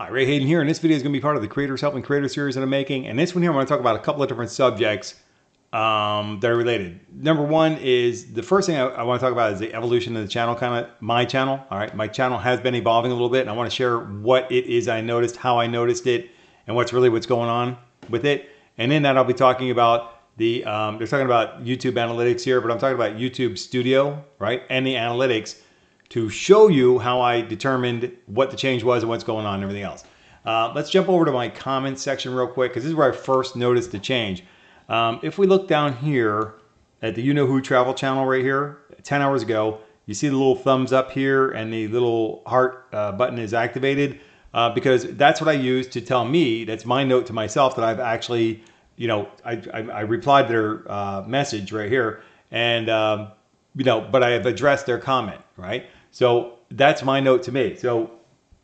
Hi, Ray Hayden here, and this video is going to be part of the Creators Helping Creators series that I'm making. And this one here, I'm going to talk about a couple of different subjects that are related. Number one is, the first thing I want to talk about is the evolution of the channel, kind of my channel. All right, my channel has been evolving a little bit, and I want to share what it is I noticed, how I noticed it, and what's going on with it. And in that, I'll be talking about they're talking about YouTube analytics here, but I'm talking about YouTube Studio, right, and the analytics to show you how I determined what the change was and what's going on and everything else. Let's jump over to my comments section real quick, because this is where I first noticed the change. If we look down here at the You Know Who travel channel right here, 10 hours ago, you see the little thumbs up here and the little heart button is activated because that's what I use to tell me, that's my note to myself, that I've actually, you know, I replied to their message right here, and you know, but I have addressed their comment, right? So that's my note to me. So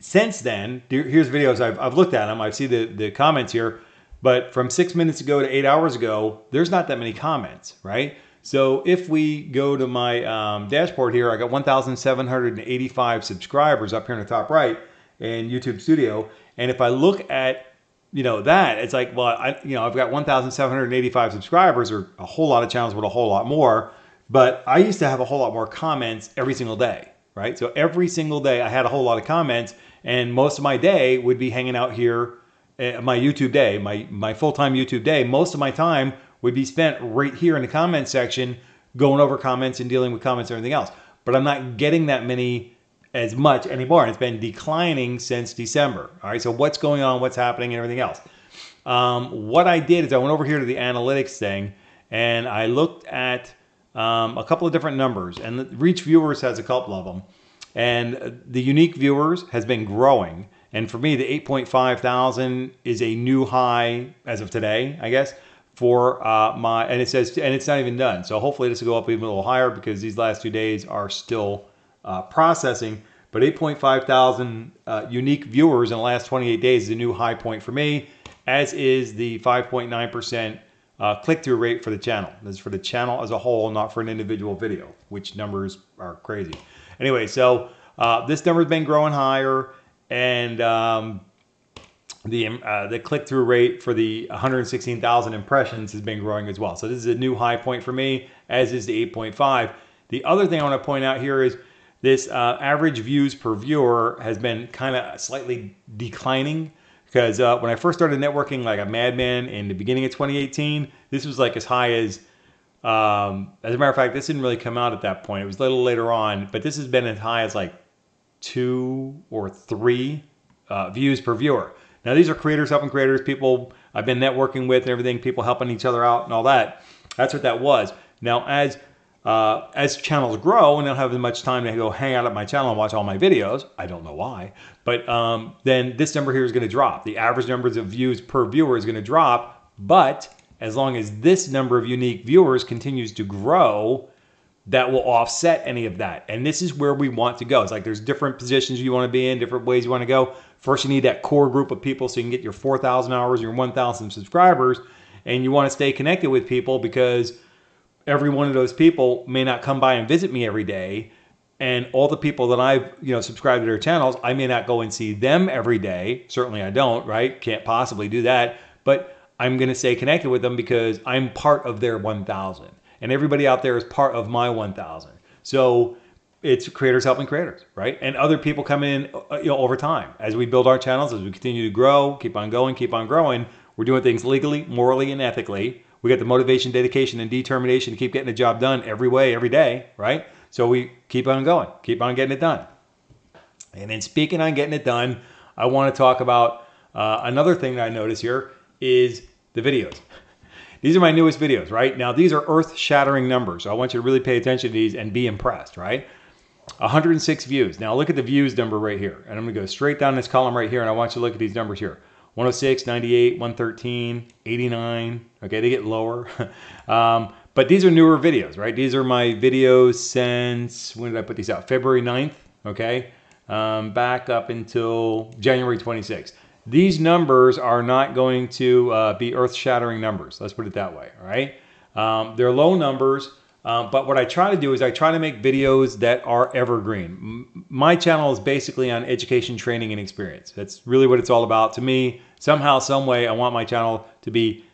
since then, here's videos I've looked at them. I see the comments here, but from 6 minutes ago to 8 hours ago, there's not that many comments, right? So if we go to my dashboard here, I got 1,785 subscribers up here in the top right in YouTube Studio. And if I look at, you know, that, it's like, well, I've got 1,785 subscribers, or a whole lot of channels with a whole lot more, but I used to have a whole lot more comments every single day, right? So every single day I had a whole lot of comments, and most of my day would be hanging out here, my YouTube day, my full-time YouTube day, most of my time would be spent right here in the comment section, going over comments and dealing with comments and everything else. But I'm not getting that many as much anymore, and it's been declining since December. All right, so what's going on, what's happening, and everything else. What I did is I went over here to the analytics thing, and I looked at a couple of different numbers, and the reach viewers has a couple of them, and the unique viewers has been growing. And for me, the 8.5 thousand is a new high as of today, I guess, for and it says, and it's not even done. So hopefully this will go up even a little higher, because these last 2 days are still processing. But 8.5 thousand unique viewers in the last 28 days is a new high point for me, as is the 5.9% click-through rate for the channel. This is for the channel as a whole, not for an individual video, which numbers are crazy. Anyway, so this number's been growing higher, and the click-through rate for the 116,000 impressions has been growing as well. So this is a new high point for me, as is the 8.5. The other thing I want to point out here is this average views per viewer has been kind of slightly declining. Because when I first started networking like a madman in the beginning of 2018, this was like as high as a matter of fact, this didn't really come out at that point. It was a little later on, but this has been as high as like 2 or 3 views per viewer. Now, these are creators helping creators, people I've been networking with and everything, people helping each other out and all that. That's what that was. Now, as channels grow and they don't have as much time to go hang out at my channel and watch all my videos, I don't know why, but then this number here is going to drop. The average numbers of views per viewer is going to drop, but as long as this number of unique viewers continues to grow, that will offset any of that. And this is where we want to go. It's like there's different positions you want to be in, different ways you want to go. First, you need that core group of people so you can get your 4,000 hours, your 1,000 subscribers, and you want to stay connected with people, because every one of those people may not come by and visit me every day. And all the people that I've, subscribed to their channels, I may not go and see them every day. Certainly I don't, right? Can't possibly do that. But I'm going to stay connected with them because I'm part of their 1,000. And everybody out there is part of my 1,000. So it's creators helping creators, right? And other people come in, over time. As we build our channels, as we continue to grow, keep on going, keep on growing, we're doing things legally, morally, and ethically. We got the motivation, dedication, and determination to keep getting the job done every way, every day, right? So we keep on going, keep on getting it done. And then speaking on getting it done, I want to talk about another thing that I noticed here is the videos. These are my newest videos, right? Now, these are earth-shattering numbers. So I want you to really pay attention to these and be impressed, right? 106 views. Now, look at the views number right here. And I'm going to go straight down this column right here, and I want you to look at these numbers here. 106, 98, 113, 89. Okay, they get lower. But these are newer videos, right? These are my videos since, when did I put these out? February 9th, okay? Back up until January 26th. These numbers are not going to be earth-shattering numbers. Let's put it that way, all right? They're low numbers, But what I try to do is I try to make videos that are evergreen. My channel is basically on education, training, and experience. That's really what it's all about. To me, somehow, some way, I want my channel to be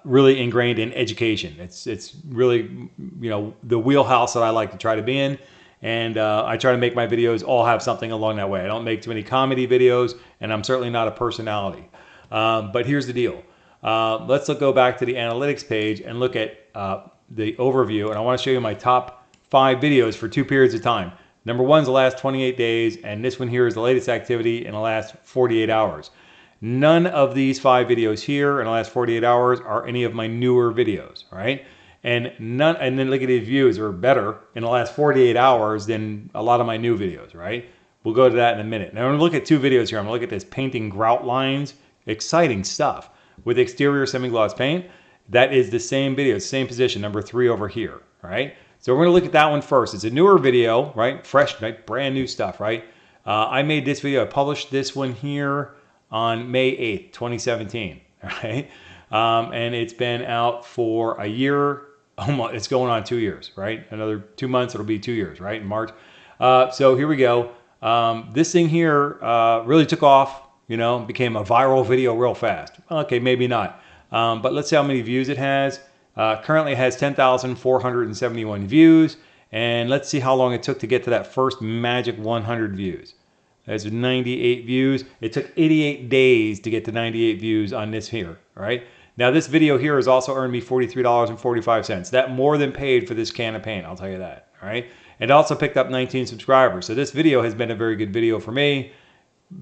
really ingrained in education. It's really, you know, the wheelhouse that I like to try to be in. And I try to make my videos all have something along that way. I don't make too many comedy videos, and I'm certainly not a personality. But here's the deal. Let's go back to the analytics page and look at the overview, and I want to show you my top 5 videos for 2 periods of time. Number 1 is the last 28 days, and this one here is the latest activity in the last 48 hours. None of these 5 videos here in the last 48 hours are any of my newer videos, all right? And then look at these views are better in the last 48 hours than a lot of my new videos, right? We'll go to that in a minute. Now I'm going to look at 2 videos here. I'm going to look at this painting grout lines. Exciting stuff with exterior semi-gloss paint. That is the same video, same position, number 3 over here, right? So we're going to look at that one first. It's a newer video, right? Fresh, right? Brand new stuff, right? I made this video. I published this one here on May 8th, 2017, right? And it's been out for a year. Almost, it's going on 2 years, right? Another 2 months, it'll be 2 years, right? In March. So here we go. This thing here really took off, you know, became a viral video real fast. Okay, maybe not. But let's see how many views it has. Currently it has 10,471 views. And let's see how long it took to get to that first magic 100 views. That's 98 views. It took 88 days to get to 98 views on this here, right? Now this video here has also earned me $43.45. That more than paid for this can of paint, I'll tell you that, all right? It also picked up 19 subscribers. So this video has been a very good video for me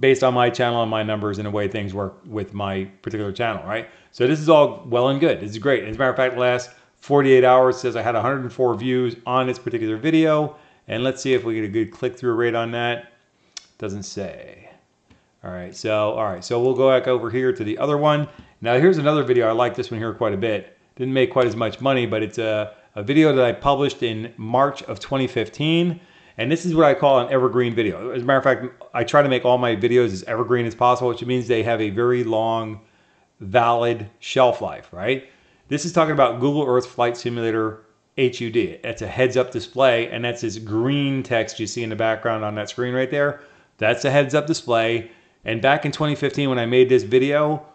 based on my channel and my numbers and the way things work with my particular channel, right? So this is all well and good. This is great. As a matter of fact, the last 48 hours says I had 104 views on this particular video. And let's see if we get a good click-through rate on that. Doesn't say. All right, so we'll go back over here to the other one. Now here's another video. I like this one here quite a bit. Didn't make quite as much money, but it's a video that I published in March of 2015. And this is what I call an evergreen video. As a matter of fact, I try to make all my videos as evergreen as possible, which means they have a very long, valid shelf life, right? This is talking about Google Earth Flight Simulator HUD. It's a heads-up display, and that's this green text you see in the background on that screen right there. That's a heads-up display. And back in 2015 when I made this video,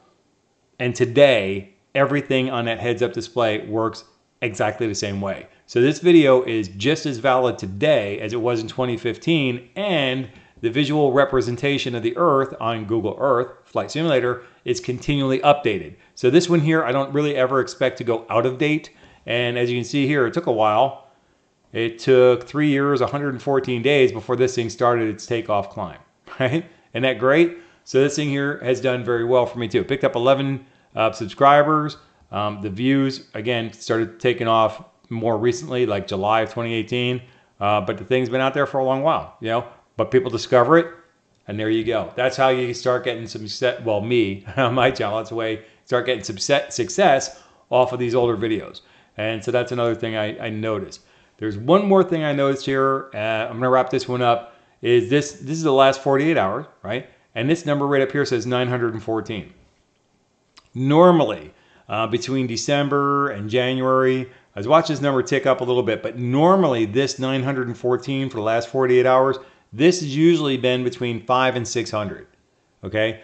and today, everything on that heads-up display works exactly the same way. So this video is just as valid today as it was in 2015, and the visual representation of the Earth on Google Earth Flight Simulator is continually updated. So this one here, I don't really ever expect to go out of date. And as you can see here, it took a while. It took 3 years, 114 days before this thing started its takeoff climb, right? Isn't that great? So this thing here has done very well for me too. Picked up 11 subscribers. The views, again, started taking off more recently, like July of 2018. But the thing's been out there for a long while, you know. But people discover it, and there you go. That's how you start getting some success. Well, me, on my channel, that's the way you start getting some success off of these older videos. And so that's another thing I noticed. There's one more thing I noticed here. I'm going to wrap this one up. Is this is the last 48 hours, right? And this number right up here says 914. Normally, between December and January, I was watching this number tick up a little bit, but normally this 914 for the last 48 hours, this has usually been between 500 and 600, okay?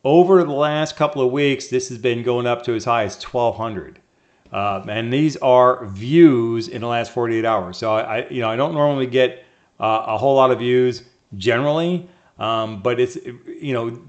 Over the last couple of weeks, this has been going up to as high as 1,200. And these are views in the last 48 hours. So I don't normally get a whole lot of views generally, but it's,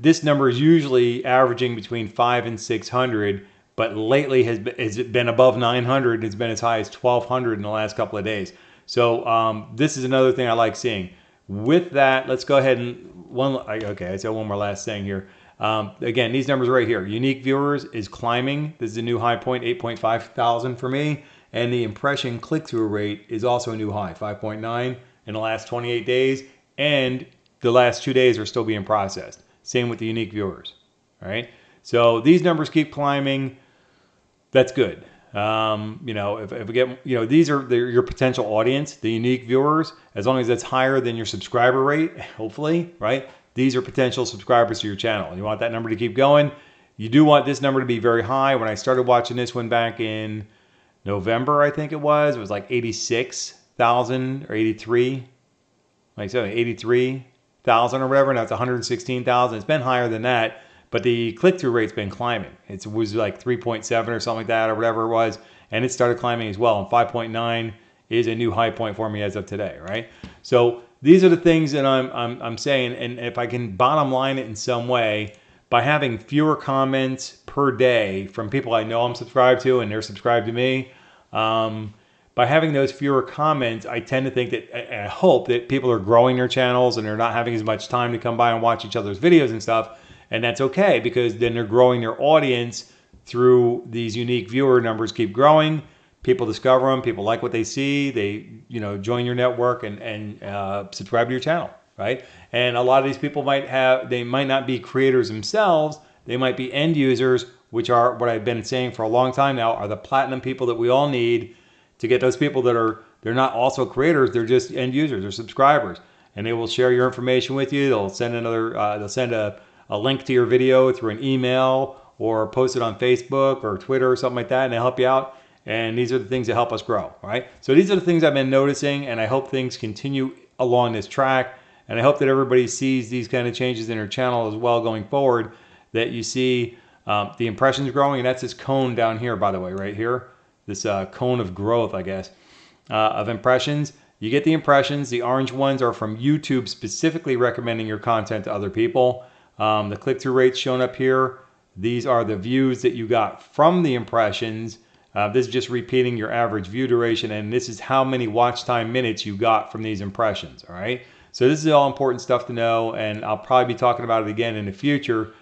this number is usually averaging between 500 and 600, but lately has been above 900 and it's been as high as 1,200 in the last couple of days. So this is another thing I like seeing. With that, let's go ahead and I said one more last thing here. Again, these numbers right here. Unique viewers is climbing. This is a new high point, 8.5 thousand for me. And the impression click-through rate is also a new high, 5.9 in the last 28 days. And the last 2 days are still being processed. Same with the unique viewers. All right. So these numbers keep climbing. That's good. If we get, these are your potential audience, the unique viewers, as long as that's higher than your subscriber rate, hopefully, right? These are potential subscribers to your channel. You want that number to keep going. You do want this number to be very high. When I started watching this one back in November, I think it was like 86,000 or 83, like so 83,000 or whatever. Now it's 116,000. It's been higher than that, but the click-through rate's been climbing. It was like 3.7 or something like that or whatever it was, and it started climbing as well. And 5.9 is a new high point for me as of today, right? So these are the things that I'm saying, and if I can bottom line it in some way, by having fewer comments per day from people I know I'm subscribed to and they're subscribed to me, by having those fewer comments, I tend to think that, I hope that people are growing their channels and they're not having as much time to come by and watch each other's videos and stuff. And that's okay, because then they're growing their audience through these unique viewer numbers keep growing. People discover them, people like what they see, they join your network and subscribe to your channel, right? And a lot of these people they might not be creators themselves, they might be end users, which are what I've been saying for a long time now, are the platinum people that we all need to get those people that they're not also creators, they're just end users, they're subscribers. And they will share your information with you, they'll send a link to your video through an email or post it on Facebook or Twitter or something like that, and they'll help you out. And these are the things that help us grow, right? So these are the things I've been noticing, and I hope things continue along this track. And I hope that everybody sees these kind of changes in their channel as well going forward, that you see the impressions growing. And that's this cone down here, by the way, right here. This cone of growth, I guess, of impressions. You get the impressions. The orange ones are from YouTube specifically recommending your content to other people. The click-through rates shown up here. These are the views that you got from the impressions. This is just repeating your average view duration, and this is how many watch time minutes you got from these impressions, all right? So this is all important stuff to know, and I'll probably be talking about it again in the future.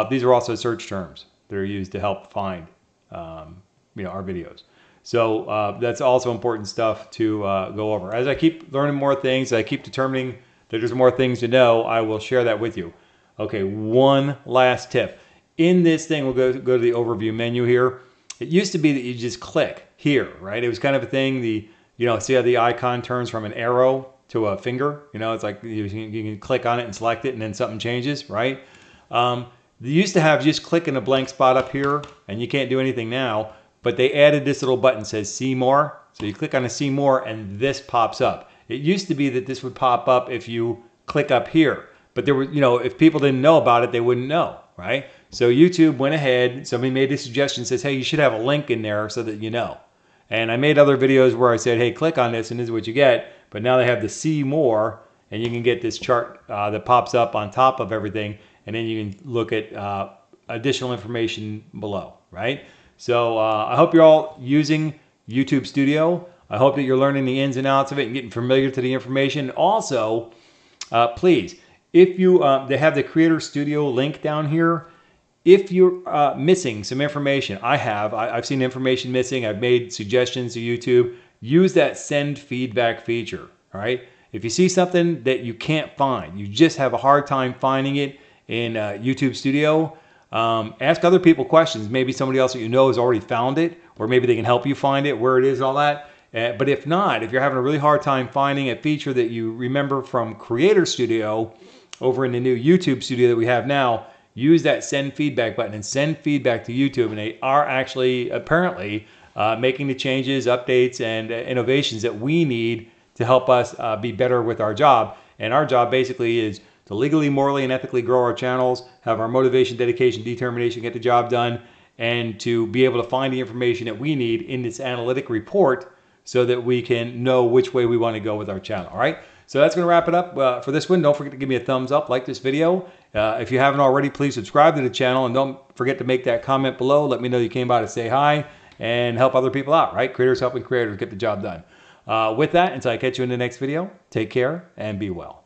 These are also search terms that are used to help find our videos. So that's also important stuff to go over. As I keep learning more things, I keep determining that there's more things to know, I will share that with you. Okay, one last tip. In this thing, we'll go to the overview menu here. It used to be that you just click here, right? It was kind of a thing, see how the icon turns from an arrow to a finger? It's like you can click on it and select it and then something changes, right? They used to have just click in a blank spot up here, and you can't do anything now, but they added this little button that says see more. So you click on a see more and this pops up. It used to be that this would pop up if you click up here, but there were, if people didn't know about it, they wouldn't know, right? So YouTube went ahead, somebody made a suggestion, says, hey, you should have a link in there so that you know. And I made other videos where I said, hey, click on this and this is what you get. But now they have the see more, and you can get this chart that pops up on top of everything, and then you can look at additional information below, right? So I hope you're all using YouTube Studio. I hope that you're learning the ins and outs of it and getting familiar to the information. Also, please, if they have the Creator Studio link down here. If you're missing some information, I've seen information missing. I've made suggestions to YouTube. Use that send feedback feature, all right? If you see something that you can't find, you just have a hard time finding it in YouTube Studio, ask other people questions. Maybe somebody else that you know has already found it, or maybe they can help you find it, where it is and all that. But if not, if you're having a really hard time finding a feature that you remember from Creator Studio over in the new YouTube Studio that we have now, use that send feedback button and send feedback to YouTube. And they are actually apparently making the changes, updates, and innovations that we need to help us be better with our job. And our job basically is to legally, morally, and ethically grow our channels, have our motivation, dedication, determination, get the job done, and to be able to find the information that we need in this analytic report so that we can know which way we want to go with our channel, all right? So that's going to wrap it up for this one. Don't forget to give me a thumbs up, like this video. If you haven't already, please subscribe to the channel, and don't forget to make that comment below. Let me know you came by to say hi and help other people out, right? Creators helping creators get the job done. With that, until I catch you in the next video, take care and be well.